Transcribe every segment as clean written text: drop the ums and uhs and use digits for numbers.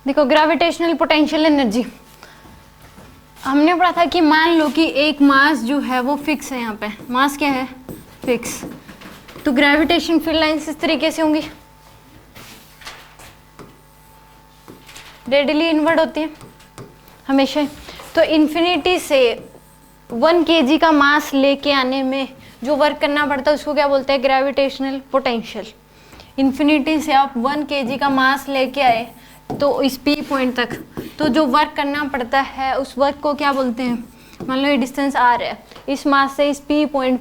देखो gravitational potential energy हमने पढ़ा था कि मान लो कि एक मास जो है वो फिक्स है, यहाँ पे मास क्या है, फिक्स। तो ग्रेविटेशन फील्ड लाइंस इस तरीके से होंगी, रेडियली इनवर्ड होती है हमेशा। तो इन्फिनिटी से 1 kg का मास लेके आने में जो वर्क करना पड़ता है उसको क्या बोलते हैं, ग्रेविटेशनल पोटेंशियल। इन्फिनिटी से आप 1 kg का मास लेके आए तो इस P पॉइंट तक, तो जो वर्क करना पड़ता है उस वर्क को क्या बोलते हैं। मान लो ये डिस्टेंस R है, इस मास से इस P पॉइंट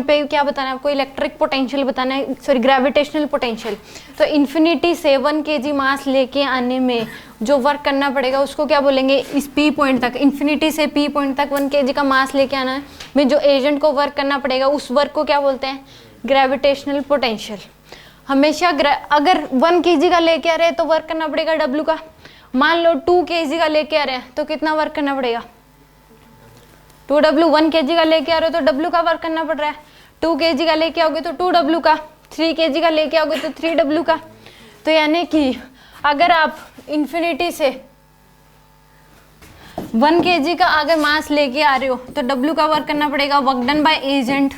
पे क्या बताना है आपको, इलेक्ट्रिक पोटेंशियल बताना है, सॉरी ग्रेविटेशनल पोटेंशियल। तो इन्फिनिटी से 1 kg मास लेके आने में जो वर्क करना पड़ेगा उसको क्या बोलेंगे, इस P पॉइंट तक, इन्फिनिटी से P पॉइंट तक 1 kg का मास लेके आना है में जो एजेंट को वर्क करना पड़ेगा उस वर्क को क्या बोलते हैं, ग्रेविटेशनल पोटेंशियल। हमेशा अगर 1 kg का लेके आ रहे हैं तो वर्क करना पड़ेगा W का। मान लो 2 kg का लेके आ रहे हैं तो कितना वर्क करना पड़ेगा, 2W। 1 kg का लेके आ रहे हो तो W का वर्क करना पड़ रहा है, 2 kg का लेके आओगे तो 2W का, 3 kg का लेके आओगे तो 3W का। तो यानी कि अगर आप इन्फिनिटी से 1 kg का अगर मास लेके आ रहे हो तो W का वर्क करना पड़ेगा, work done by agent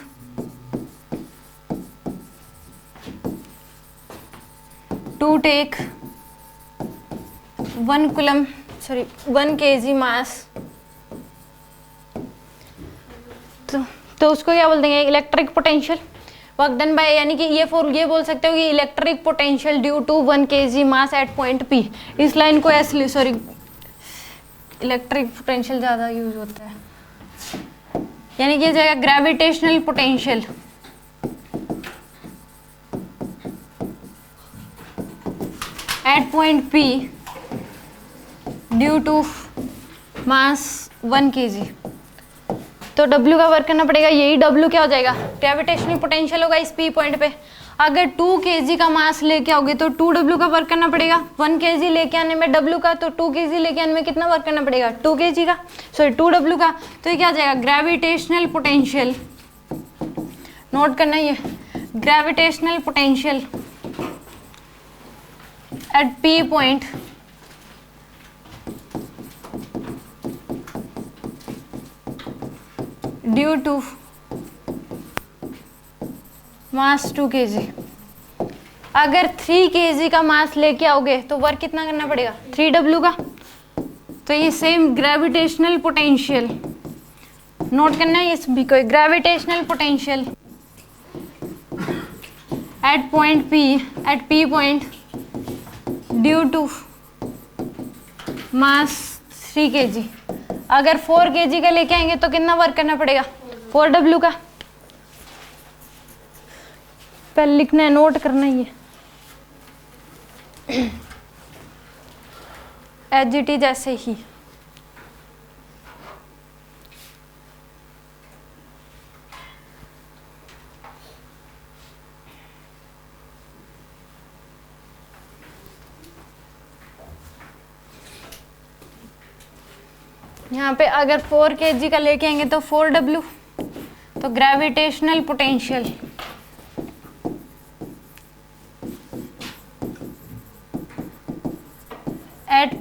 to take 1 kg mass. तो उसको क्या बोल देंगे, electric potential. Work done by, यानी कि ये बोल सकते हो कि electric potential due to 1 kg mass at point P। इस लाइन को ऐसे, सॉरी इलेक्ट्रिक पोटेंशियल ज़्यादा यूज होता है, यानी कि ये जाएगा gravitational potential at point P due to mass 1 kg। तो W का वर्क करना पड़ेगा, यही W क्या हो जाएगा, ग्रेविटेशनल पोटेंशियल होगा इस P पॉइंट पे। अगर 2 kg का मास लेके आओगे तो 2W का वर्क करना पड़ेगा, 1 kg लेके आने में W का, तो 2 kg लेके आने में कितना वर्क करना पड़ेगा, 2 kg का, सॉरी 2W का। तो ये क्या आ जाएगा, ग्रेविटेशनल पोटेंशियल। नोट करना ये gravitational potential at P point due to mass 2 kg। अगर 3 kg का मास लेके आओगे तो वर्क कितना करना पड़ेगा, 3W का। तो ये सेम ग्रेविटेशनल पोटेंशियल, नोट करना है इस भी कोई, gravitational potential at point P point due to mass 3 kg। अगर 4 kg का लेके आएंगे तो कितना वर्क करना पड़ेगा, 4W का। पहले लिखना है, नोट करना ही है एज इट इज, ऐसे ही। यहाँ पे अगर 4 kg का लेके आएंगे तो 4W। तो gravitational potential at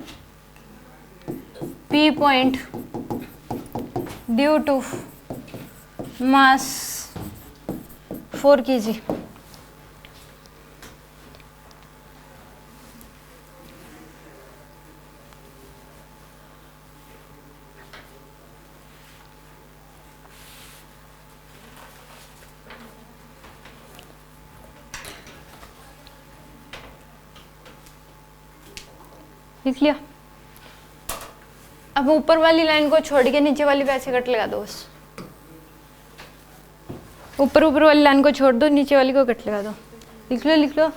P point due to mass 4 kg। लिख लिया। अब ऊपर वाली लाइन को छोड़ के नीचे वाली पे ऐसे कट लगा दो बस। ऊपर वाली लाइन को छोड़ दो, नीचे वाली को कट लगा दो। लिख लो।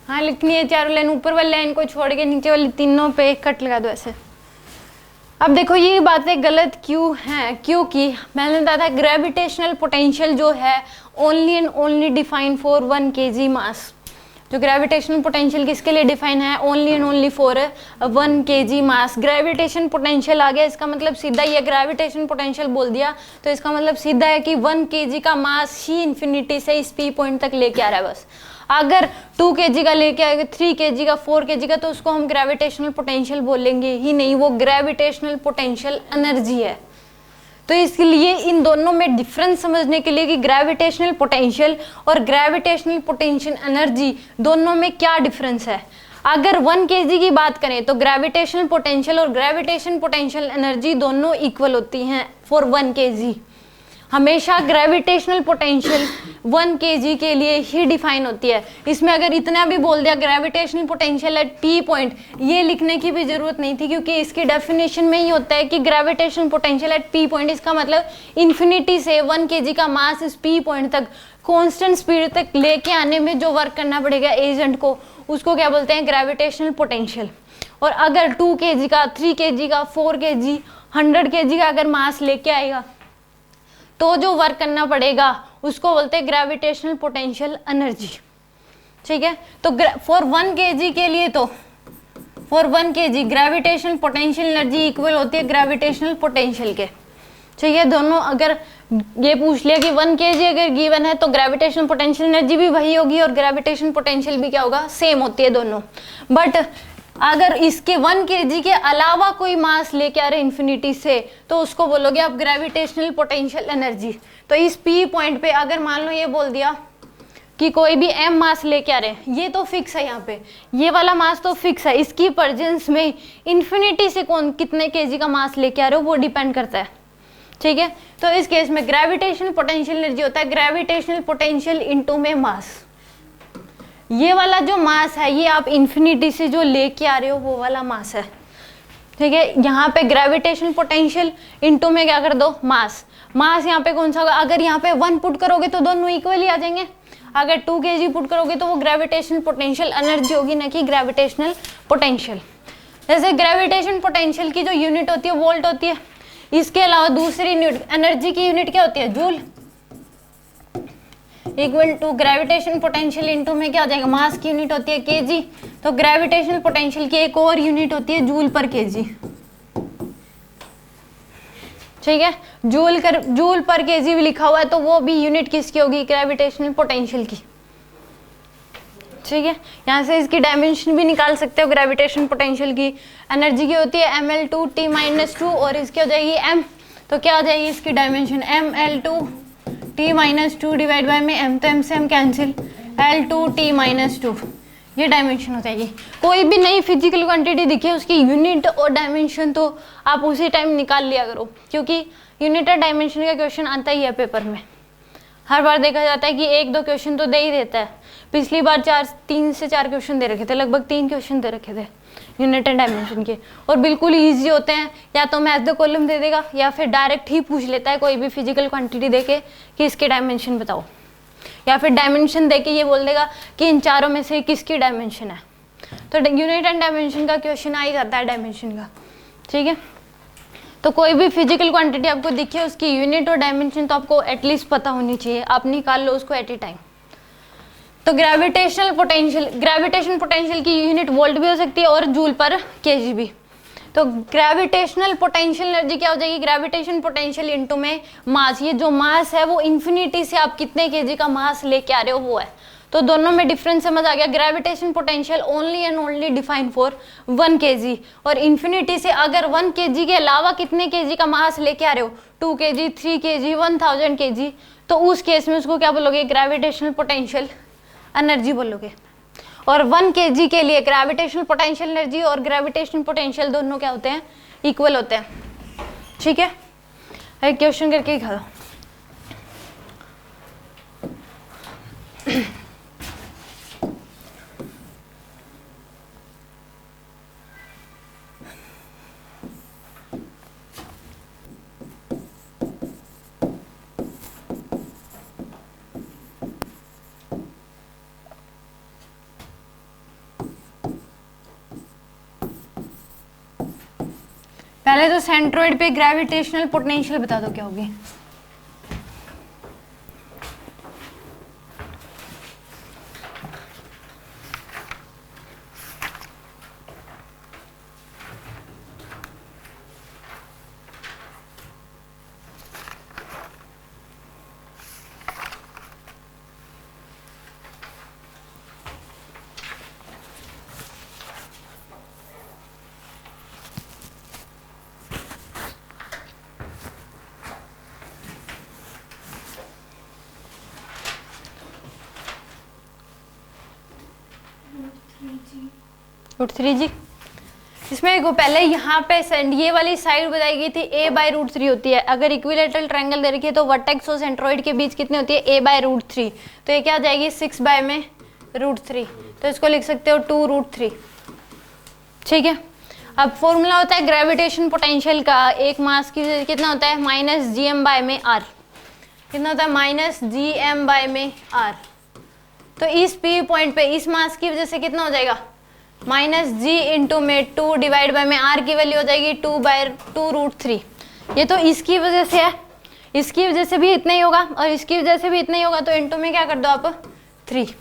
हाँ लिखनी है चारों लाइन, ऊपर वाली लाइन को छोड़ के नीचे वाली तीनों पे कट लगा दो ऐसे। अब देखो ये बातें गलत क्यों हैं, क्योंकि मैंने बताया था ग्रेविटेशनल पोटेंशियल जो है only and only define for 1 kg mass. जो ग्रेविटेशनल पोटेंशियल किसके लिए डिफाइन है, only and only for 1 kg mass. Gravitation potential आ गया, इसका मतलब सीधा ही है, ग्रेविटेशन पोटेंशियल बोल दिया तो इसका मतलब सीधा है कि 1 kg का मास ही इन्फिनिटी से इस पी पॉइंट तक लेके आ रहा है बस। अगर 2 kg का लेके आएगा, 3 kg का, 4 kg का, तो उसको हम ग्रेविटेशनल पोटेंशियल बोलेंगे ही नहीं, वो ग्रेविटेशनल पोटेंशियल एनर्जी है। तो इसलिए इन दोनों में डिफरेंस समझने के लिए कि ग्रेविटेशनल पोटेंशियल और ग्रेविटेशनल पोटेंशियल एनर्जी दोनों में क्या डिफरेंस है। अगर 1 kg की बात करें तो ग्रेविटेशनल पोटेंशियल और ग्रेविटेशन पोटेंशियल एनर्जी दोनों इक्वल होती हैं फॉर 1 kg। हमेशा ग्रेविटेशनल पोटेंशियल 1 kg के लिए ही डिफाइन होती है। इसमें अगर इतना भी बोल दिया gravitational potential eight P point, ये लिखने की भी जरूरत नहीं थी, क्योंकि इसकी डेफिनेशन में ही होता है कि gravitational potential eight P point, इसका मतलब इन्फिनिटी से 1 kg का मास इस पी पॉइंट तक कॉन्स्टेंट स्पीड तक लेके आने में जो वर्क करना पड़ेगा एजेंट को, उसको क्या बोलते हैं, ग्रेविटेशनल पोटेंशियल। और अगर 2 kg का, 3 kg का, 4 kg, 100 kg का अगर मास लेके आएगा तो जो वर्क करना पड़ेगा उसको बोलते हैं ग्रेविटेशनल पोटेंशियल एनर्जी। ठीक है, तो फॉर 1 kg के लिए, तो for 1 kg gravitational potential energy equal होती है ग्रेविटेशनल पोटेंशियल के। ठीक है, दोनों अगर ये पूछ लिया कि 1 kg अगर गिवन है तो ग्रेविटेशनल पोटेंशियल एनर्जी भी वही होगी और ग्रेविटेशन पोटेंशियल भी क्या होगा, सेम होती है दोनों। बट अगर इसके 1 kg के अलावा कोई मास लेके आ रहे इन्फिनिटी से तो उसको बोलोगे आप ग्रेविटेशनल पोटेंशियल एनर्जी। तो इस पी पॉइंट पे अगर मान लो ये बोल दिया कि कोई भी m मास लेके आ रहे हैं, ये तो फिक्स है, यहाँ पे ये वाला मास तो फिक्स है, इसकी प्रेजेंस में इन्फिनिटी से कौन कितने kg का मास लेके आ रहे हो वो डिपेंड करता है। ठीक है, तो इस केस में ग्रेविटेशनल पोटेंशियल एनर्जी होता है ग्रेविटेशनल पोटेंशियल इनटू में मास। ये वाला जो मास है ये आप इन्फिनिटी से जो लेके आ रहे हो वो वाला मास है। ठीक है, यहाँ पे ग्रेविटेशनल पोटेंशियल इनटू में क्या कर दो, मास। मास यहाँ पे कौन सा होगा, अगर यहाँ पे 1 पुट करोगे तो दोनों इक्वल ही आ जाएंगे, अगर 2 kg पुट करोगे तो वो ग्रेविटेशनल पोटेंशियल एनर्जी होगी, ना कि ग्रेविटेशनल पोटेंशियल। जैसे ग्रेविटेशन पोटेंशियल की जो यूनिट होती है वोल्ट होती है, इसके अलावा दूसरी एनर्जी की यूनिट क्या होती है, joule, equal to gravitation potential into में क्या हो जाएगा, मास की यूनिट होती है केजी, तो ग्रेविटेशनल पोटेंशियल की एक और यूनिट होती है जूल पर केजी। ठीक है, जूल पर केजी भी लिखा हुआ है तो वो भी यूनिट किसकी होगी, ग्रेविटेशनल पोटेंशियल की। ठीक है, यहाँ से इसकी डायमेंशन भी निकाल सकते हो। ग्रेविटेशन पोटेंशियल की एनर्जी की होती है ml2t-2 और इसकी हो जाएगी m, तो क्या हो जाएगी इसकी डायमेंशन ml2t-2 डिवाइड बाय में m, तो m से m कैंसिल, l2t-2, ये डायमेंशन हो जाएगी। कोई भी नई फिजिकल क्वांटिटी दिखे उसकी यूनिट और डायमेंशन तो आप उसी टाइम निकाल लिया करो, क्योंकि यूनिट और डायमेंशन का क्वेश्चन आता ही है पेपर में। हर बार देखा जाता है कि 1-2 क्वेश्चन तो दे ही देता है। पिछली बार 3 से 4 क्वेश्चन दे रखे थे, लगभग 3 क्वेश्चन दे रखे थे यूनिट एंड डायमेंशन के, और बिल्कुल इजी होते हैं। या तो मैथ द कॉलम दे देगा या फिर डायरेक्ट ही पूछ लेता है कोई भी फिजिकल क्वांटिटी देके कि इसके डायमेंशन बताओ, या फिर डायमेंशन देके ये बोल देगा कि इन चारों में से किसकी डायमेंशन है। तो यूनिट एंड डायमेंशन का क्वेश्चन आ ही जाता है डायमेंशन का। ठीक है, तो कोई भी फिजिकल क्वांटिटी आपको दिखे उसकी यूनिट और डायमेंशन तो आपको एटलीस्ट पता होनी चाहिए, आप निकाल लो उसको एट ए टाइम। तो ग्रेविटेशन पोटेंशियल की यूनिट वोल्ट भी हो सकती है और जूल पर केजी भी। तो ग्रेविटेशनल पोटेंशियल एनर्जी क्या हो जाएगी, ग्रेविटेशन पोटेंशियल इनटू में मास। ये जो मास है वो इन्फिनिटी से आप कितने केजी का मास लेके आ रहे हो वो है। तो दोनों में डिफरेंस समझ आ गया। Gravitation potential only and only define for 1 kg, और इन्फिनिटी से अगर 1 kg के अलावा कितने kg का मास लेके आ रहे हो, 2 kg, 3 kg, 1000 kg, तो उस केस में उसको क्या बोलोगे, ग्रेविटेशनल पोटेंशियल एनर्जी बोलोगे। और 1 kg के लिए ग्रेविटेशनल पोटेंशियल एनर्जी और ग्रेविटेशनल पोटेंशियल दोनों क्या होते हैं, इक्वल होते हैं। ठीक है, एक क्वेश्चन करके दिखा दो। पहले तो सेंट्रोइड पे ग्रेविटेशनल पोटेंशियल बता दो क्या होगी। √3g। इसमें देखो पहले यहाँ पे ये वाली साइड बताई गई थी a/√3 होती है। अगर इक्विलेटरल ट्रायंगल दे रखी है तो वर्टेक्स और सेंट्रोइड के बीच कितनी होती है a/√3, तो ये क्या आ जाएगी 6/√3, तो इसको लिख सकते हो 2√3। ठीक है, अब फॉर्मूला होता है ग्रेविटेशन पोटेंशियल का, एक मास की कितना होता है -gm/r, कितना होता है -gm/r। तो इस p पॉइंट पे इस मास की वजह से कितना हो जाएगा -g इंटू में 2 डिवाइड बाय में r की वैल्यू हो जाएगी 2/2√3। ये तो इसकी वजह से है, इसकी वजह से भी इतना ही होगा और इसकी वजह से भी इतना ही होगा, तो इंटू में क्या कर दो आप 3,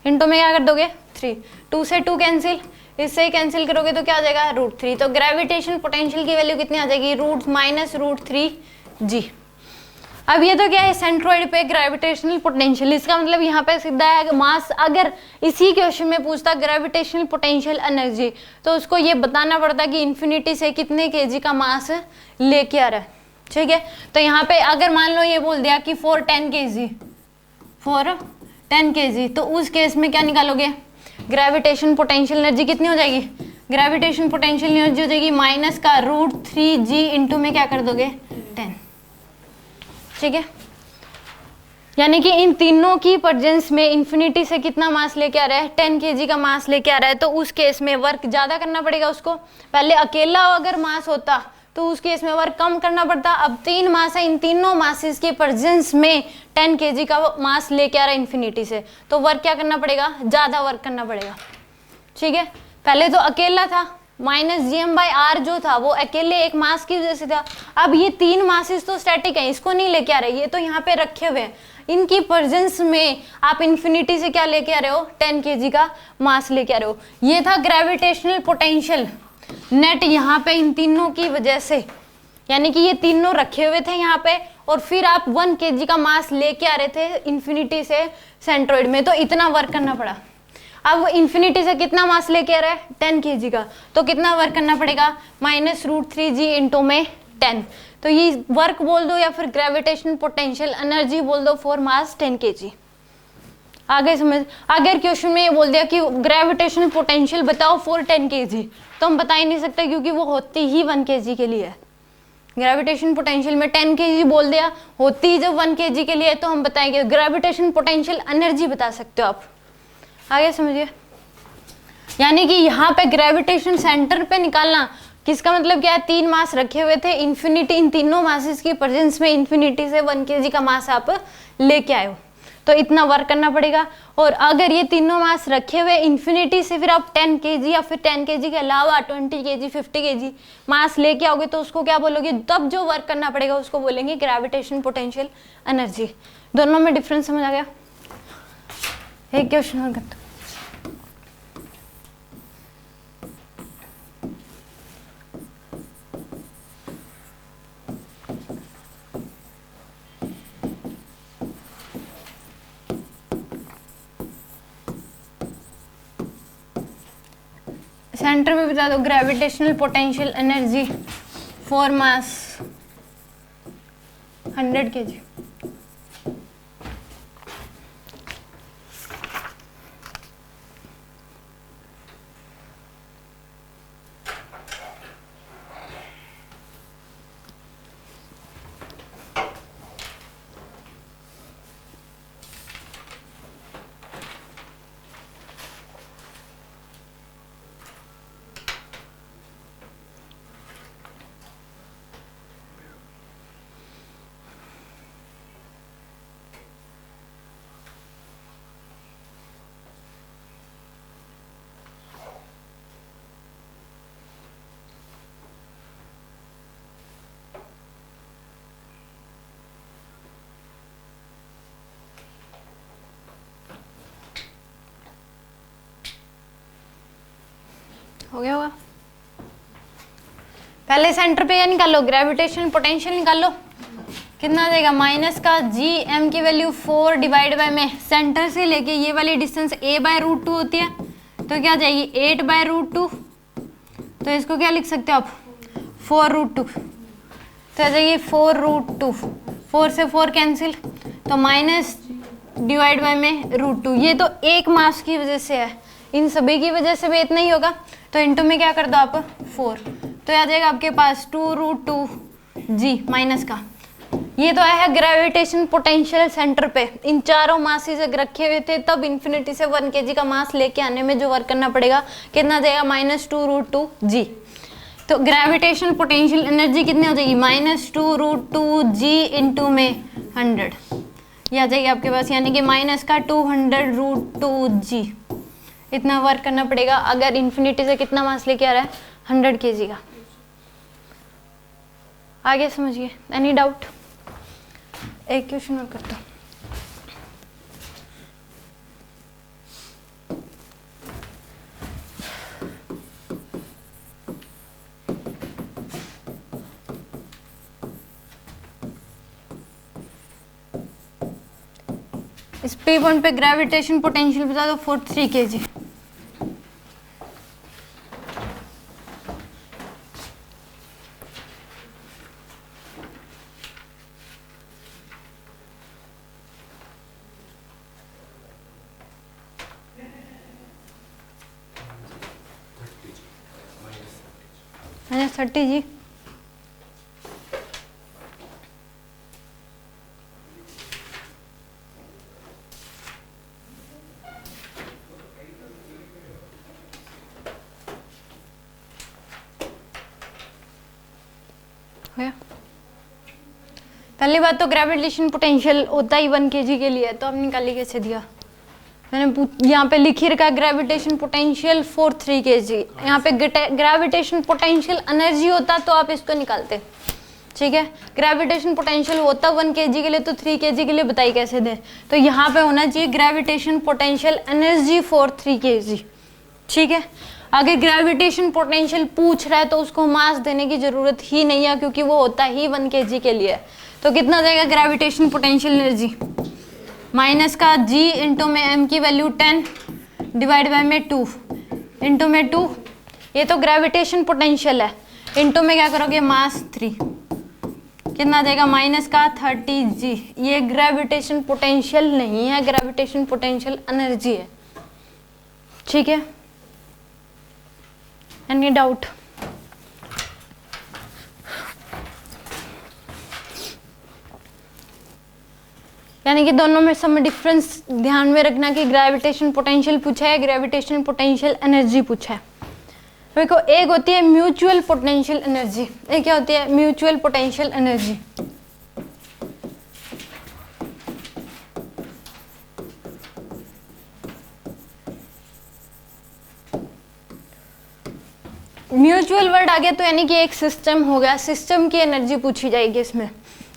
इंटू में क्या कर दोगे 3, 2 से 2 कैंसिल, इससे ही कैंसिल करोगे तो क्या आ जाएगा √3। तो ग्रेविटेशन पोटेंशियल की वैल्यू कितनी आ जाएगी -√3g। अब ये तो क्या है सेंट्रोइड पे ग्रेविटेशनल पोटेंशियल, इसका मतलब यहाँ पे सीधा है मास। अगर इसी क्वेश्चन में पूछता ग्रेविटेशनल पोटेंशियल एनर्जी, तो उसको ये बताना पड़ता कि इन्फिनिटी से कितने केजी का मास लेके आ रहा है। ठीक है, तो यहाँ पे अगर मान लो ये बोल दिया कि 410 केजी, तो उस केस में क्या निकालोगे ग्रेविटेशन पोटेंशियल एनर्जी कितनी हो जाएगी, ग्रेविटेशन पोटेंशियल एनर्जी हो जाएगी माइनस का √3g इंटू में क्या कर दोगे 10। ठीक है, यानी कि इन तीनों की प्रेजेंस में इन्फिनिटी से कितना मास लेके आ रहा है 10 kg का मास लेके आ रहा है, तो उस केस में वर्क ज्यादा करना पड़ेगा उसको। पहले अकेला अगर मास होता तो उस केस में वर्क कम करना पड़ता। अब 3 मास है, इन तीनों मासेस के प्रेजेंस में 10 kg का मास लेके आ रहा है इन्फिनिटी से, तो वर्क क्या करना पड़ेगा, ज्यादा वर्क करना पड़ेगा। ठीक है, पहले तो अकेला था, -gm/r जो था वो अकेले एक मास की वजह से था। अब ये 3 मासेस तो स्टैटिक हैं, इसको नहीं लेके आ रहे, ये तो यहाँ पे रखे हुए हैं, इनकी प्रेजेंस में आप इन्फिनिटी से क्या लेके आ रहे हो 10 kg का मास लेके आ रहे हो। ये था ग्रेविटेशनल पोटेंशियल नेट यहाँ पे इन तीनों की वजह से, यानी कि ये तीनों रखे हुए थे यहाँ पे और फिर आप 1 kg का मास लेके आ रहे थे इन्फिनिटी से सेंट्रोइड में, तो इतना वर्क करना पड़ा। अब इन्फिनिटी से कितना मास लेके आ रहा है 10 kg का, तो कितना वर्क करना पड़ेगा -√3g इंटू में 10। तो ये वर्क बोल दो या फिर ग्रेविटेशन पोटेंशियल एनर्जी बोल दो फॉर मास 10 kg। आगे समझ, अगर क्वेश्चन में ये बोल दिया कि ग्रेविटेशन पोटेंशियल बताओ फॉर 10 kg, तो हम बता ही नहीं सकते क्योंकि वो होती ही 1 kg के लिए है। ग्रेविटेशन पोटेंशियल में 10 kg बोल दिया, होती जब 1 kg के लिए, तो हम बताएंगे ग्रेविटेशन पोटेंशियल एनर्जी बता सकते हो आप। आगे समझिए, यानी कि यहाँ पे ग्रेविटेशन सेंटर पे निकालना, किसका मतलब क्या है 3 मास रखे हुए थे इन्फिनिटी, इन तीनों मासेस की प्रेजेंस में इन्फिनिटी से 1 kg का मास आप लेके आए हो, तो इतना वर्क करना पड़ेगा। और अगर ये तीनों मास रखे हुए इन्फिनिटी से फिर आप 10 kg या फिर 10 kg के अलावा 20 kg 50 kg मास लेके आओगे, तो उसको क्या बोलोगे, तब जो वर्क करना पड़ेगा उसको बोलेंगे ग्रेविटेशन पोटेंशियल एनर्जी। दोनों में डिफरेंस समझ आ गया। एक क्वेश्चन और करते सेंटर में बता दो gravitational potential energy for mass 100 kg। हो गया होगा। पहले सेंटर पे क्या निकालो, ग्रेविटेशन पोटेंशियल निकाल लो, कितना आ जाएगा माइनस का gm की वैल्यू 4 डिवाइड बाय में सेंटर से लेके ये वाली डिस्टेंस a/√2 होती है, तो क्या आ जाएगी 8/√2, तो इसको क्या लिख सकते हो आप 4√2, तो आ जाएगी 4√2, 4 से 4 कैंसिल, तो माइनस डिवाइड बाय में √2। ये तो एक मास की वजह से है, इन सभी की वजह से भी इतना ही होगा, तो इनटू में क्या कर दो आप 4, तो आ जाएगा आपके पास 2√2g माइनस का। ये तो है ग्रेविटेशन पोटेंशियल सेंटर पे, इन चारों मासेस अगर रखे हुए थे तब इन्फिनिटी से 1 kg का मास लेके आने में जो वर्क करना पड़ेगा कितना जाएगा -2√2g। तो ग्रेविटेशन पोटेंशियल एनर्जी कितनी हो जाएगी -2√2g इंटू में 100, ये आ जाएगी आपके पास, यानी कि माइनस का 200√2g इतना वर्क करना पड़ेगा अगर इन्फिनिटी से कितना मास लेके आ रहा है 100 kg का। आगे समझिए, एनी डाउट? एक क्वेश्चन और करता हूँ। इस P1 पे ग्रेविटेशन पोटेंशियल बता दो 43 kg। -30 जी। पहली बात तो ग्रेविटेशन पोटेंशियल होता ही 1 kg के लिए, तो अब निकाली कैसे दिया? मैंने यहाँ पे लिखी रखा ग्रेविटेशन पोटेंशियल 43 kg, यहाँ पे ग्रेविटेशन पोटेंशियल एनर्जी होता तो आप इसको निकालते, ठीक है। ग्रेविटेशन पोटेंशियल होता 1 kg के लिए, तो 3 kg के लिए बताइए कैसे दें। तो यहाँ पे होना चाहिए ग्रेविटेशन पोटेंशियल एनर्जी 43 kg, ठीक है। अगर ग्रेविटेशन पोटेंशियल पूछ रहा है तो उसको मास देने की जरूरत ही नहीं है, क्योंकि वो होता ही 1 kg के लिए। तो कितना जाएगा ग्रेविटेशन पोटेंशियल एनर्जी? माइनस का g इंटू में m की वैल्यू 10 डिवाइड बाय में 2 इंटू में 2, ये तो ग्रेविटेशन पोटेंशियल है, इंटू में क्या करोगे मास 3, कितना देगा माइनस का 30g। ये ग्रेविटेशन पोटेंशियल नहीं है, ग्रेविटेशन पोटेंशियल एनर्जी है, ठीक है। Any doubt? यानी कि दोनों में सब डिफरेंस ध्यान में रखना कि ग्रेविटेशन पोटेंशियल पूछा है, ग्रेविटेशन पोटेंशियल एनर्जी पूछा है। देखो एक होती है म्यूचुअल पोटेंशियल एनर्जी, एक क्या होती है mutual potential energy. Mutual word आ गया तो यानी कि एक सिस्टम हो गया, सिस्टम की एनर्जी पूछी जाएगी इसमें,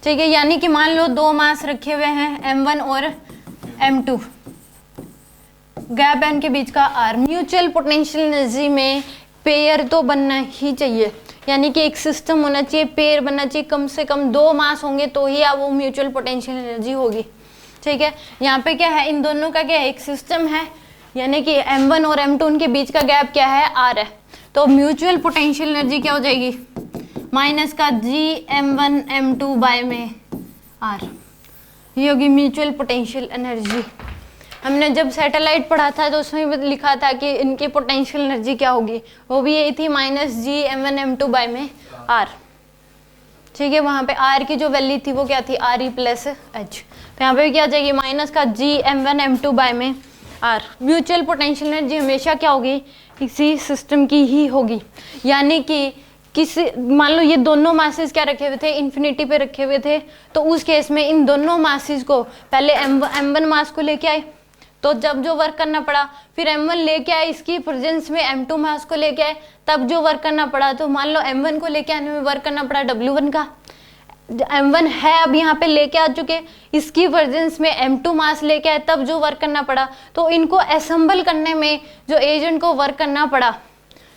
ठीक है। यानी कि मान लो 2 मास रखे हुए हैं m1 और m2, गैप है इनके बीच का r। म्यूचुअल पोटेंशियल एनर्जी में पेयर तो बनना ही चाहिए, यानी कि एक सिस्टम होना चाहिए, पेयर बनना चाहिए, कम से कम 2 मास होंगे तो ही वो म्यूचुअल पोटेंशियल एनर्जी होगी, ठीक है। यहाँ पे क्या है, इन दोनों का क्या है, एक सिस्टम है, यानी कि m1 और m2 उनके बीच का गैप क्या है r है, तो म्यूचुअल पोटेंशियल एनर्जी क्या हो जाएगी माइनस का g m1 m2 बाय में r, ये होगी म्यूचुअल पोटेंशियल एनर्जी। हमने जब सैटेलाइट पढ़ा था तो उसमें लिखा था कि इनकी पोटेंशियल एनर्जी क्या होगी, वो भी यही थी -g m1 m2 बाय में r, ठीक है। वहाँ पे r की जो वैल्यू थी वो क्या थी re प्लस h, तो यहाँ पे क्या आ जाएगी माइनस का g m1 m2 बाय में r। म्यूचुअल पोटेंशियल एनर्जी हमेशा क्या होगी, किसी सिस्टम की ही होगी, यानी कि किसी मान लो ये दोनों मासेस क्या रखे हुए थे, इन्फिनिटी पे रखे हुए थे, तो उस केस में इन दोनों मासेस को पहले m1 मास को लेके आए, तो जब जो वर्क करना पड़ा, फिर m1 लेके आए, इसकी प्रेजेंस में m2 मास को लेके आए, तब जो वर्क करना पड़ा। तो मान लो m1 को लेके आने में वर्क करना पड़ा w1 का, m1 है अब यहाँ पे लेके आ चुके, इसकी प्रेजेंस में m2 मास लेके आए, तब जो वर्क करना पड़ा। तो इनको असेंबल करने में जो एजेंट को वर्क करना पड़ा,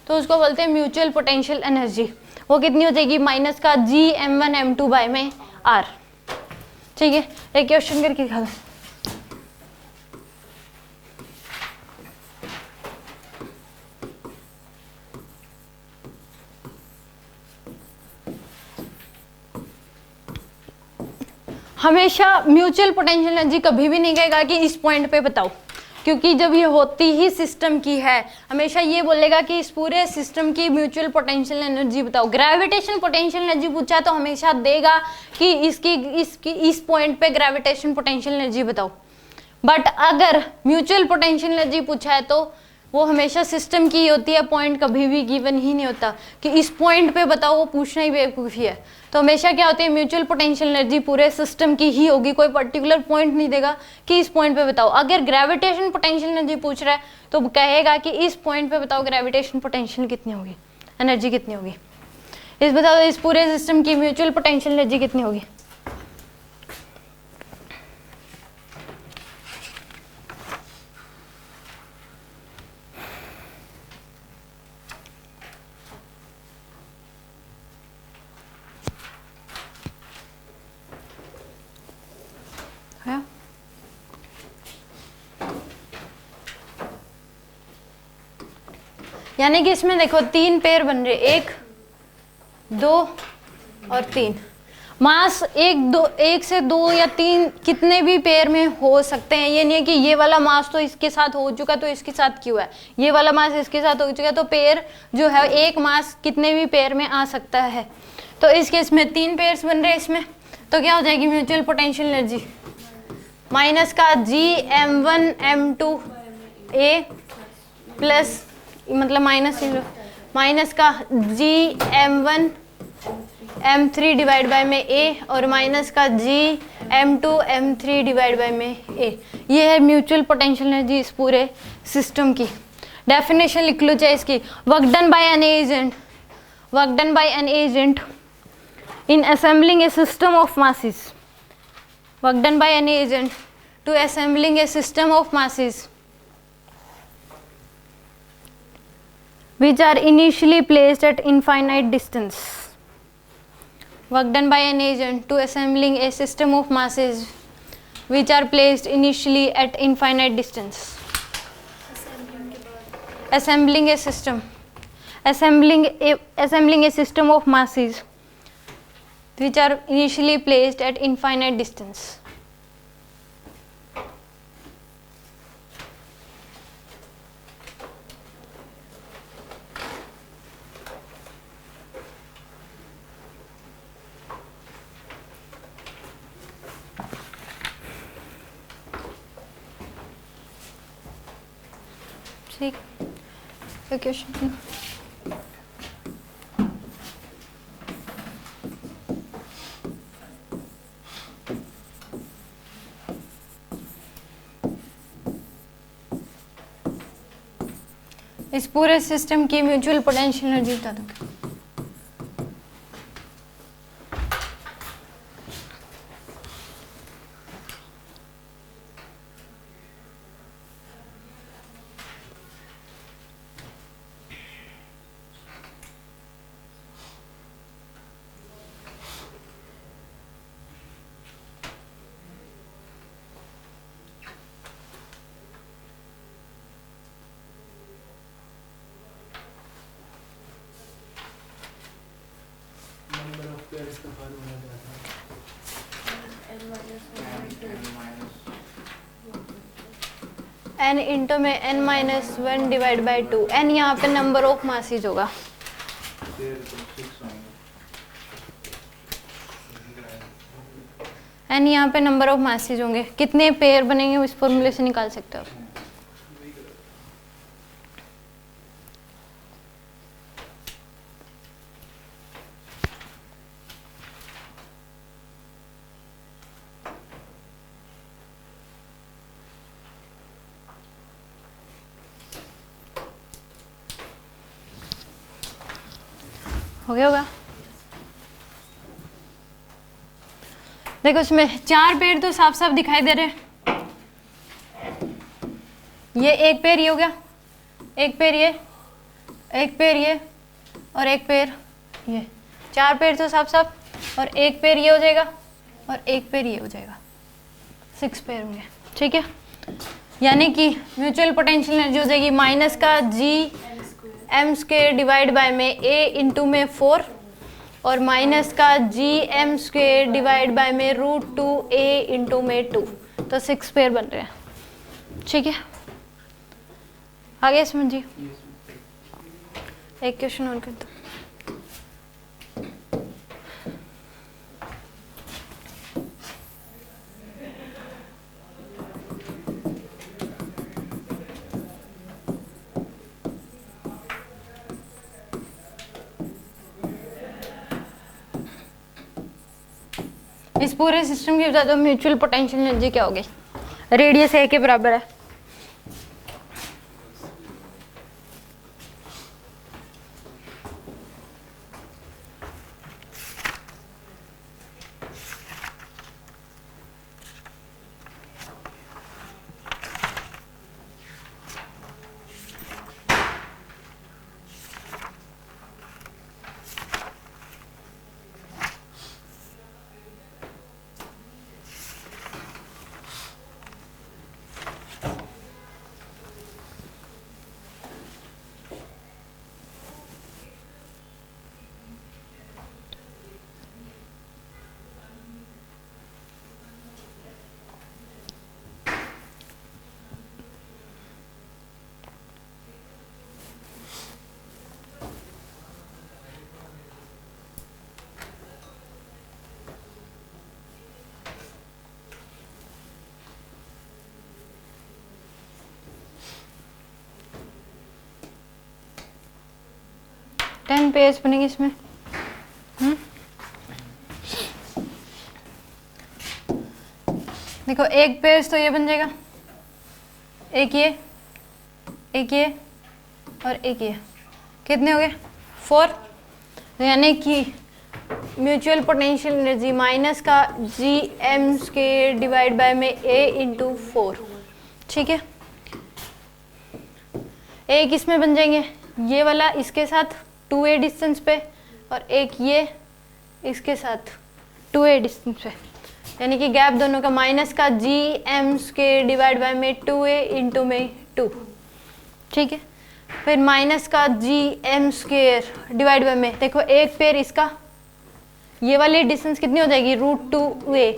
तो उसको बोलते हैं म्यूचुअल पोटेंशियल एनर्जी। वो कितनी हो जाएगी माइनस का g m1 m2 बाय में r, ठीक है। एक क्वेश्चन करके दिखा दो। हमेशा म्यूचुअल पोटेंशियल एनर्जी कभी भी नहीं कहेगा कि इस पॉइंट पे बताओ, क्योंकि जब ये होती ही सिस्टम की है, हमेशा ये बोलेगा कि इस पूरे सिस्टम की म्यूचुअल पोटेंशियल एनर्जी बताओ। ग्रेविटेशन पोटेंशियल एनर्जी पूछा तो हमेशा देगा कि इसकी इस पॉइंट पे ग्रेविटेशन पोटेंशियल एनर्जी बताओ। बट अगर म्यूचुअल पोटेंशियल एनर्जी पूछा है तो वो हमेशा सिस्टम की होती है, पॉइंट कभी भी गिवन ही नहीं होता कि इस पॉइंट पे बताओ, वो पूछना ही बेवकूफ़ी है। तो हमेशा क्या होती है, म्यूचुअल पोटेंशियल एनर्जी पूरे सिस्टम की ही होगी, कोई पर्टिकुलर पॉइंट नहीं देगा कि इस पॉइंट पे बताओ। अगर ग्रेविटेशन पोटेंशियल एनर्जी पूछ रहा है तो कहेगा कि इस पॉइंट पे बताओ ग्रेविटेशन पोटेंशियल कितनी होगी, एनर्जी कितनी होगी। इस बताओ इस पूरे सिस्टम की म्यूचुअल पोटेंशियल एनर्जी कितनी होगी। यानी कि इसमें देखो 3 पेयर बन रहे, 1 2 और 3। मास 1 से 2 या 3 कितने भी पेयर में हो सकते हैं। ये नहीं है कि ये वाला मास तो इसके साथ हो चुका तो इसके साथ क्यों है, ये वाला मास इसके साथ हो चुका। तो पेयर जो है एक मास कितने भी पेयर में आ सकता है। तो इस केस में 3 पेयर्स बन रहे हैं इसमें। तो क्या हो जाएगी म्यूचुअल पोटेंशियल एनर्जी माइनस का Gm1 m2 a प्लस मतलब माइनस का Gm1 m3 डिवाइड बाय में a और माइनस का Gm2 m3 डिवाइड बाय में a। ये है म्यूचुअल पोटेंशियल एनर्जी इस पूरे सिस्टम की। डेफिनेशन लिख लो चाहे इसकी। Work done by an agent in assembling a system of masses. Work done by an agent to assembling a system of masses which are initially placed at infinite distance. Work done by an agent to assembling a system of masses which are placed initially at infinite distance. Assembling a system of masses which are initially placed at infinite distance. ठीक, question इस पूरे system की mutual potential energy बता दो। n into में n-1 divide by 2। n यहाँ पे number of masses होगा। n यहाँ पे नंबर ऑफ मासेज होंगे, कितने पेयर बनेंगे इस फॉर्मूले से निकाल सकते हो। हो गया होगा। देखो इसमें 4 पेड़ तो साफ साफ दिखाई दे रहे हैं। ये एक पेड़ ये हो गया, एक पेड़ ये, एक पेड़ ये और एक पेड़ ये। 4 पेड़ तो साफ साफ, और एक पेड़ ये हो जाएगा और एक पेड़ ये हो जाएगा। 6 पेड़ होंगे, ठीक है। यानी कि म्यूचुअल पोटेंशियल एनर्जी हो जाएगी माइनस का Gm² डिवाइड बाय में a इंटू में 4 और माइनस का Gm² डिवाइड बाय में √2a इंटू में 2। तो 6 पेयर बन रहे हैं, ठीक है। आ गया समझ जी? एक क्वेश्चन और कर दो। इस पूरे सिस्टम की बता दो म्यूचुअल पोटेंशियल एनर्जी क्या होगी? रेडियस ए के बराबर है। टेन पेयर्स बनेंगे इसमें। देखो एक पेयर्स तो ये बन जाएगा, एक ये और एक ये। कितने हो गए? 4। यानी कि म्यूचुअल पोटेंशियल एनर्जी माइनस का Gm² डिवाइड बाय में A इंटू 4। ठीक है, एक इसमें बन जाएंगे ये वाला इसके साथ 2a डिस्टेंस पे, और एक ये इसके साथ 2a डिस्टेंस पे, यानी कि गैप दोनों का माइनस का Gm² डिवाइड बाय में 2a इंटू में 2। ठीक है, फिर माइनस का Gm² डिवाइड बाय में, देखो एक पेयर इसका, ये वाली डिस्टेंस कितनी हो जाएगी? √2a,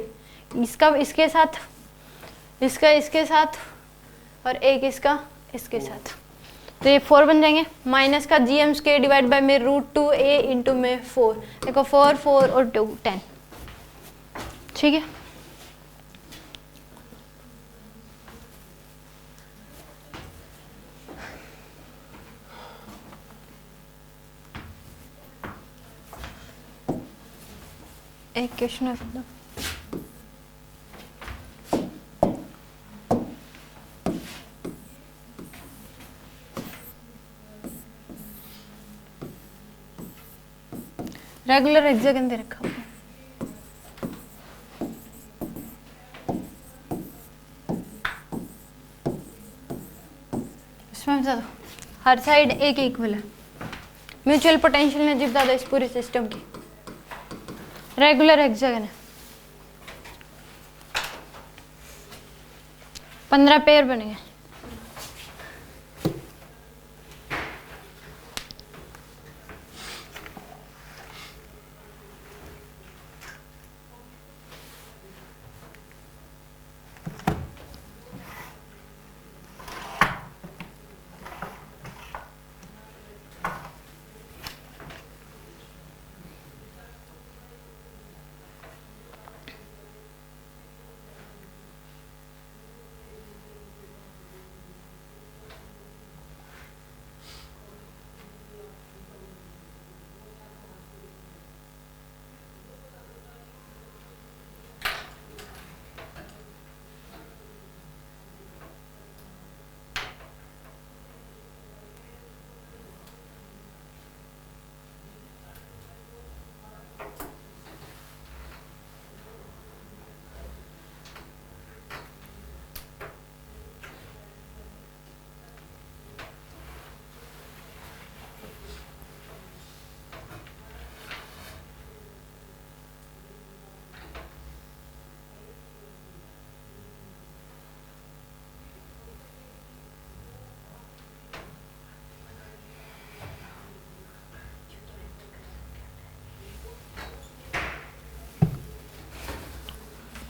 इसका इसके साथ, इसका इसके साथ, और एक इसका इसके साथ, तो ये 4 बन जाएंगे। माइनस का Gm² डिवाइड बाय में √2a इंटू में 4। देखो 4 4 और 2 10। ठीक है, एक क्वेश्चन और दो। रेगुलर हेक्सागन दे रखा है। इसमें बता दो हर साइड एक इक्वल है। म्यूचुअल पोटेंशियल एनर्जी बता दो इस पूरे सिस्टम की। रेगुलर हेक्सागन है, 15 पेयर बनेंगे।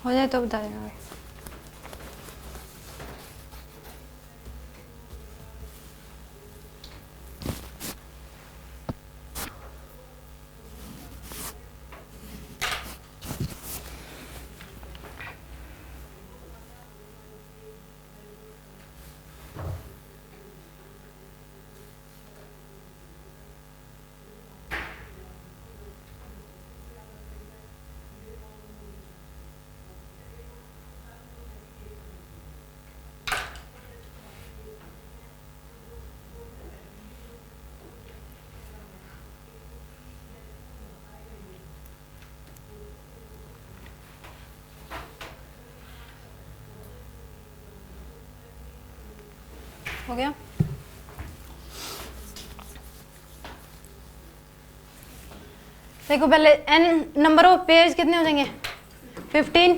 हो जाए तो बता देना। हो गया। देखो पहले n नंबर ऑफ पेयर्स कितने हो जाएंगे 15,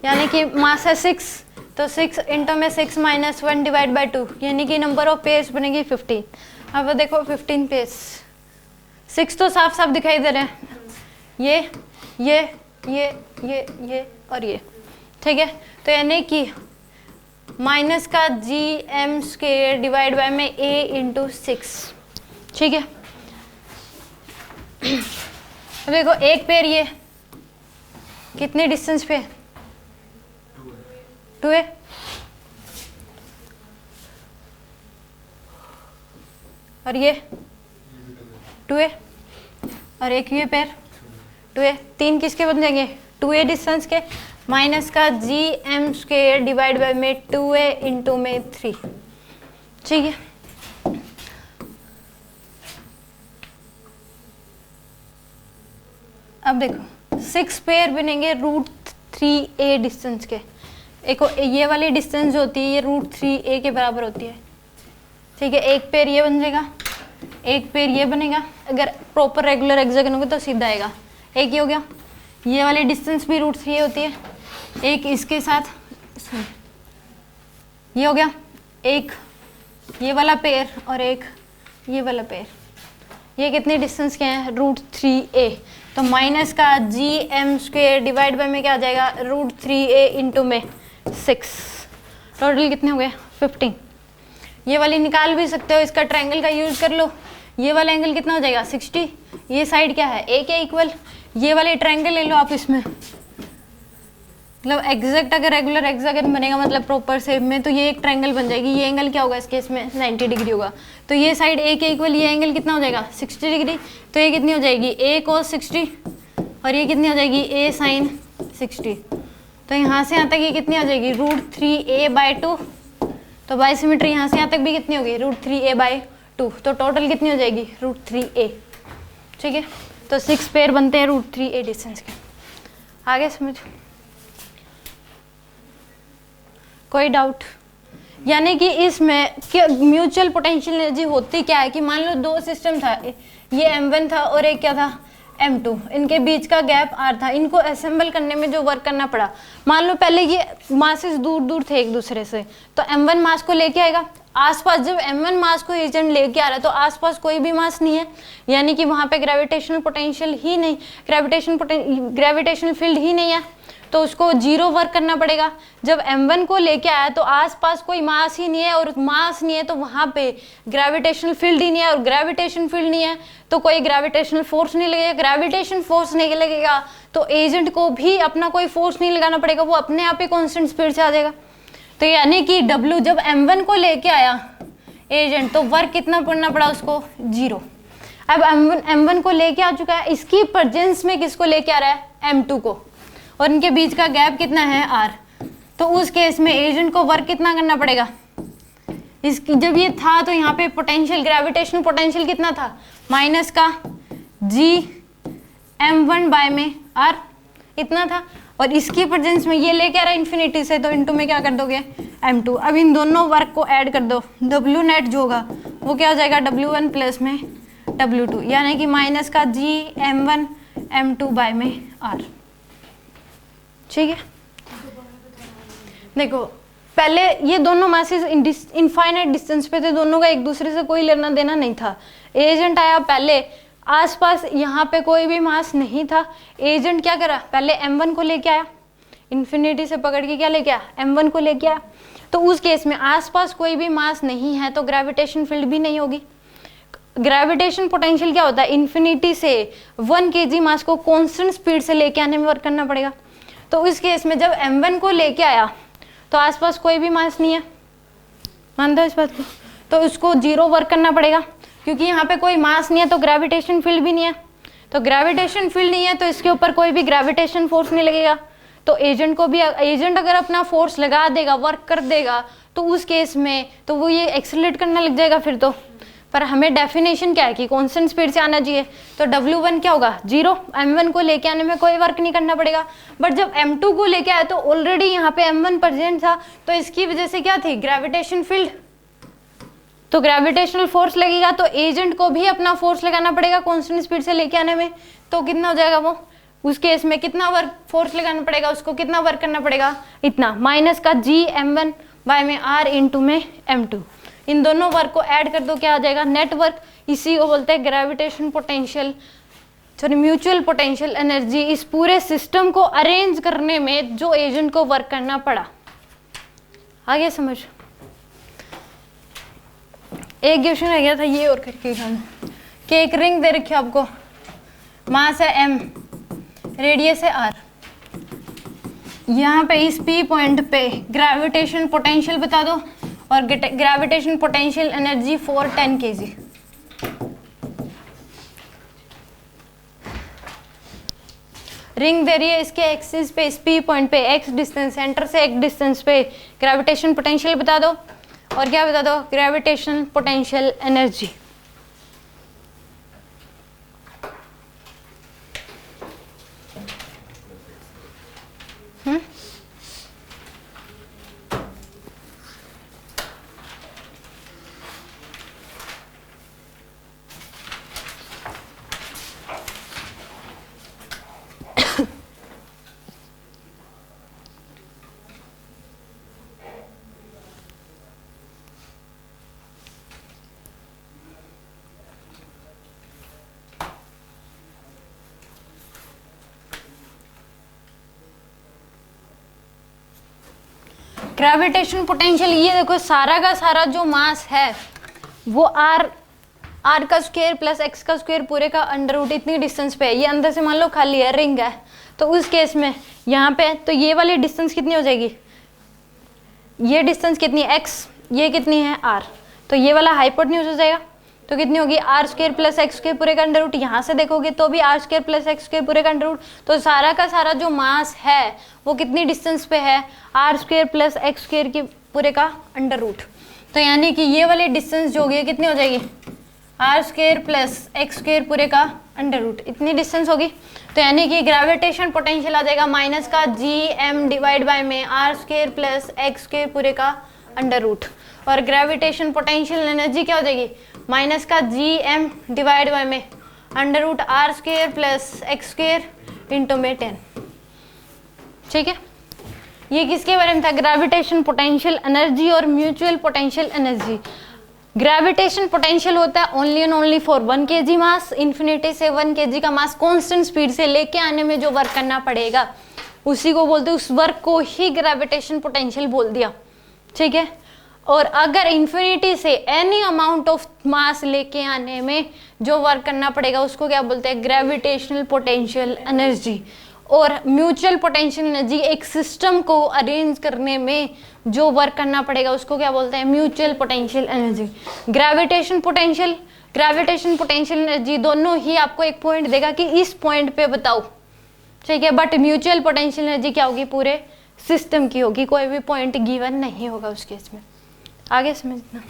यानी कि मास है 6, तो 6 इंटू में 6 माइनस 1 डिवाइड बाई 2, यानी कि नंबर ऑफ पेयर्स बनेगी 15। अब देखो 15 पेयर्स, 6 तो साफ साफ दिखाई दे रहे हैं, ये और ये, ठीक है। तो यानी कि माइनस का GM² डिवाइड बाय में A इंटू 6, ठीक है। अब देखो एक पेयर ये कितने डिस्टेंस पे 2 है, और ये 2 है, और एक ये पेयर 2 है। 3 किसके बन जाएंगे 2A डिस्टेंस के, माइनस का GM² डिवाइड बाय में 2A इंटू में 3, ठीक है। अब देखो 6 पेयर बनेंगे √3A डिस्टेंस के। एक ये वाली डिस्टेंस जो होती है ये √3A के बराबर होती है, ठीक है। एक पेयर ये बन जाएगा, एक पेयर ये बनेगा, अगर प्रॉपर रेगुलर हेक्सागन होगा तो सीधा आएगा। एक ये हो गया, ये वाली डिस्टेंस भी √3A होती है, एक इसके साथ ये हो गया, एक ये वाला पेयर और एक ये वाला पेयर, ये कितने डिस्टेंस के हैं √3A। तो माइनस का GM² डिवाइड बाय में क्या आ जाएगा √3A इंटू में 6, टोटल कितने हो गए 15। ये वाली निकाल भी सकते हो, इसका ट्रायंगल का यूज कर लो, ये वाला एंगल कितना हो जाएगा 60, ये साइड क्या है A के इक्वल, ये वाले ट्रायंगल ले लो आप, इसमें मतलब एग्जैक्ट अगर रेगुलर हेक्सागन बनेगा मतलब प्रॉपर शेप में, तो ये एक ट्रायंगल बन जाएगी। ये एंगल क्या होगा इस केस में 90 डिग्री होगा, तो ये साइड A के इक्वल ये एंगल कितना हो जाएगा 60 डिग्री, तो ये कितनी हो जाएगी A cos 60 और ये कितनी हो जाएगी A sin 60। तो यहाँ से यहाँ तक ये कितनी आ जाएगी √3A/2, तो बाई सिमेट्री यहाँ से यहाँ तक भी कितनी होगी √3A/2, तो टोटल कितनी हो जाएगी √3A, ठीक है। तो 6 पेयर बनते हैं √3A डिस्टेंस के। आगे समझ, कोई डाउट? यानी कि इसमें म्यूचुअल पोटेंशियल एनर्जी होती क्या है कि मान लो 2 सिस्टम था, ये M1 था और एक क्या था M2, इनके बीच का गैप R था, इनको असेंबल करने में जो वर्क करना पड़ा, मान लो पहले ये मासेस दूर दूर थे एक दूसरे से, तो M1 मास को लेके आएगा आसपास, जब M1 मास को एजेंट लेके आ रहा है तो आसपास कोई भी मास नहीं है, यानी कि वहाँ पे ग्रेविटेशनल पोटेंशियल ही नहीं, ग्रेविटेशनल फील्ड ही नहीं है, तो उसको 0 वर्क करना पड़ेगा। जब M1 को लेके आया तो आसपास कोई मास ही नहीं है, और मास नहीं है तो वहाँ पे ग्रेविटेशनल फील्ड ही नहीं है, और ग्रेविटेशन फील्ड नहीं है तो कोई ग्रेविटेशनल फोर्स नहीं लगेगा, ग्रेविटेशन फोर्स नहीं लगेगा तो एजेंट को भी अपना कोई फोर्स नहीं लगाना पड़ेगा, वो अपने आप ही कांस्टेंट स्पीड से आ जाएगा। तो यानी कि W जब M1 को लेके आया एजेंट तो वर्क कितना पड़ना पड़ा उसको 0। अब M1 को लेके आ चुका है, इसकी प्रेजेंस में किसको लेके आ रहा है M2 को, और इनके बीच का गैप कितना है R, तो उस केस में एजेंट को वर्क कितना करना पड़ेगा, इसकी जब ये था तो यहाँ पे पोटेंशियल ग्रेविटेशनल पोटेंशियल कितना था माइनस का GM1/r इतना था, और इसकी प्रेजेंस में ये लेके आ रहा है इन्फिनिटी से, तो इनटू में क्या कर दोगे M2। अब इन दोनों वर्क को ऐड कर दो, W नेट जो होगा वो क्या हो जाएगा W1 प्लस में W2, यानी कि माइनस का GM1 M2/r, ठीक है। देखो पहले ये दोनों मासेस इनफाइनाइट डिस्टेंस पे थे, दोनों का एक दूसरे से कोई लेना देना नहीं था। एजेंट आया पहले, आसपास यहाँ पे कोई भी मास नहीं था, एजेंट क्या करा पहले M1 को लेके आया, इन्फिनिटी से पकड़ के क्या लेके आया M1 को लेके आया, तो उस केस में आसपास कोई भी मास नहीं है तो ग्रेविटेशन फील्ड भी नहीं होगी। ग्रेविटेशन पोटेंशियल क्या होता है, इन्फिनिटी से 1 kg मास को कांस्टेंट स्पीड से लेके आने में वर्क करना पड़ेगा। तो इस केस में जब M1 को लेके आया तो आसपास कोई भी मास नहीं है, मानते हो इस बात को, तो उसको 0 वर्क करना पड़ेगा, क्योंकि यहाँ पे कोई मास नहीं है तो ग्रेविटेशन फील्ड भी नहीं है, तो ग्रेविटेशन फील्ड नहीं है तो इसके ऊपर कोई भी ग्रेविटेशन फोर्स नहीं लगेगा, तो एजेंट को भी, एजेंट अगर अपना फोर्स लगा देगा वर्क कर देगा तो उस केस में तो वो ये एक्सेलरेट करने लग जाएगा फिर तो। पर हमें डेफिनेशन क्या है कि कांस्टेंट स्पीड से आना चाहिए, तो W1 क्या होगा 0, M1 को लेके आने में कोई वर्क नहीं करना पड़ेगा। बट जब M2 को लेके आया तो ऑलरेडी यहाँ पे M1 प्रेजेंट था, तो इसकी वजह से क्या थी ग्रेविटेशन फील्ड तो ग्रेविटेशनल फोर्स लगेगा तो एजेंट को भी अपना फोर्स लगाना पड़ेगा कांस्टेंट स्पीड से लेके आने में। तो कितना हो जाएगा वो, उस केस में कितना वर्क फोर्स लगाना पड़ेगा, उसको कितना वर्क करना पड़ेगा, इतना, माइनस का जी m1 बाय में r इंटू में m2। इन दोनों वर्क को ऐड कर दो, क्या आ जाएगा, नेट वर्क। इसी को बोलते हैं gravitation potential, sorry mutual potential energy. इस पूरे सिस्टम को अरेंज करने में जो एजेंट को वर्क करना पड़ा। आगे समझ। एक क्वेश्चन रह गया था ये और करके हम कि एक रिंग दे रखी है आपको, मास है m, रेडियस है r। यहाँ पे इस p पॉइंट पे ग्रेविटेशन पोटेंशियल बता दो और gravitation potential energy for 10 kg। Ring दे रही है, इसके एक्सिस पे इस p पॉइंट पे x डिस्टेंस, सेंटर से x डिस्टेंस पे ग्रेविटेशन पोटेंशियल बता दो और क्या बता दो, gravitation potential energy. Gravitation potential, ये देखो सारा का सारा जो मास है वो r का स्क्वायर प्लस x का स्क्वायर पूरे का अंडर रूट इतनी डिस्टेंस पे है। ये अंदर से मान लो खाली है, रिंग है, तो उस केस में यहाँ पे तो ये वाली डिस्टेंस कितनी हो जाएगी, ये डिस्टेंस कितनी है x, ये कितनी है r, तो ये वाला हाइपोटेन्यूज हो जाएगा। तो कितनी होगी, r square plus x square पूरे का अंडर रूट। यहाँ से देखोगे तो भी r square plus x square पूरे का अंडर रूट। तो सारा का सारा जो मास है वो कितनी डिस्टेंस पे है, r square plus x square की पूरे का अंडर रूट। तो यानी कि ये वाली डिस्टेंस जो होगी कितनी हो जाएगी, r square plus x square पूरे का अंडर रूट, इतनी डिस्टेंस होगी। तो यानी कि ग्रेविटेशन पोटेंशियल आ जाएगा माइनस का जी एम डिवाइड बाय में r square plus x square पूरे का अंडर रूट। और ग्रेविटेशन पोटेंशियल एनर्जी क्या हो जाएगी, माइनस का जी एम डिवाइड बाय में under root r square plus x square into में 10। ठीक है, ये किसके बारे में था, ग्रेविटेशन पोटेंशियल एनर्जी और mutual potential energy. Gravitation potential होता है only and only for 1 kg mass, infinity से 1 kg का मास कांस्टेंट स्पीड से लेके आने में जो वर्क करना पड़ेगा उसी को बोलते हैं, उस वर्क को ही ग्रेविटेशन पोटेंशियल बोल दिया। ठीक है, और अगर इन्फिनिटी से एनी अमाउंट ऑफ मास लेके आने में जो वर्क करना पड़ेगा उसको क्या बोलते हैं, ग्रेविटेशनल पोटेंशियल एनर्जी। और म्यूचुअल पोटेंशियल एनर्जी, एक सिस्टम को अरेंज करने में जो वर्क करना पड़ेगा उसको क्या बोलते हैं, mutual potential energy. Gravitation potential energy दोनों ही आपको एक पॉइंट देगा कि इस पॉइंट पे बताओ। ठीक है, बट म्यूचुअल पोटेंशियल एनर्जी क्या होगी, पूरे सिस्टम की होगी, कोई भी पॉइंट गिवन नहीं होगा उस केस में। आगे समझना।